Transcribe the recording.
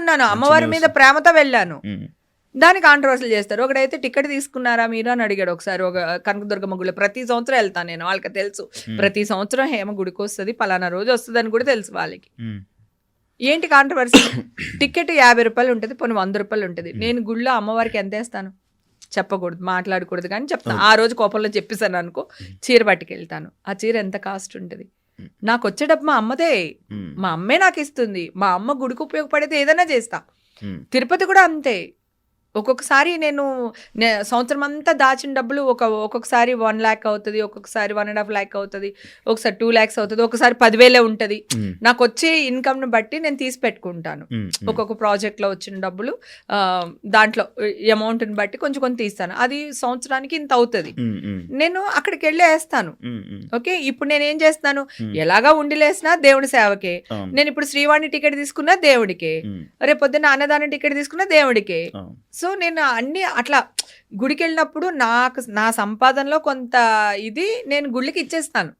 ఉన్నాను, అమ్మవారి మీద ప్రేమతో వెళ్ళాను. ఉమ్, దాని కాంట్రవర్సీలు చేస్తారు. ఒకడైతే టికెట్ తీసుకున్నారా మీరు అని అడిగాడు ఒకసారి. ఒక కనకదుర్గమ్మ గుడిలో ప్రతి సంవత్సరం వెళ్తాను నేను, వాళ్ళకి తెలుసు ప్రతి సంవత్సరం హేమ గుడికి వస్తుంది, పలానా రోజు వస్తుంది అని కూడా తెలుసు వాళ్ళకి. ఉమ్, ఏంటి కాంట్రవర్సీ? టికెట్ 50 రూపాయలు ఉంటుంది, పోనీ 100 రూపాయలు ఉంటుంది. నేను గుడిలో అమ్మవారికి ఎంత వేస్తాను చెప్పకూడదు, మాట్లాడకూడదు, కానీ చెప్తాను. ఆ రోజు కోపంలో చెప్పేసాను అనుకో, చీర పట్టుకెళ్తాను. ఆ చీర ఎంత కాస్ట్ ఉంటుంది? నాకు వచ్చే డబ్బు మా అమ్మదే, మా అమ్మే నాకు ఇస్తుంది. మా అమ్మ గుడికి ఉపయోగపడితే ఏదైనా చేస్తా. తిరుపతి కూడా అంతే. ఒక్కొక్కసారి నేను సంవత్సరం అంతా దాచిన డబ్బులు ఒక్కొక్కసారి 1 lakh అవుతుంది, ఒక్కొక్కసారి 1.5 lakh అవుతుంది, ఒకసారి 2 lakhs అవుతుంది, ఒకసారి 10,000 ఉంటుంది. నాకు వచ్చే ఇన్కమ్ను బట్టి నేను తీసి పెట్టుకుంటాను. ఒక్కొక్క ప్రాజెక్ట్లో వచ్చిన డబ్బులు దాంట్లో అమౌంట్ని బట్టి కొంచెం కొంచెం తీస్తాను. అది సంవత్సరానికి ఇంత అవుతుంది, నేను అక్కడికి వెళ్ళి వేస్తాను. ఓకే, ఇప్పుడు నేను ఏం చేస్తాను, ఎలాగా ఉండిలేసినా దేవుడి సేవకే. నేను ఇప్పుడు శ్రీవాణి టికెట్ తీసుకున్నా దేవుడికే, రేపు పొద్దున్న అన్నదానం టికెట్ తీసుకున్నా దేవుడికే. సో నేను అన్ని అట్లా గుడికి వెళ్ళినప్పుడు నాకు నా సంపాదనలో కొంత ఇది నేను గుళ్ళకి ఇచ్చేస్తాను.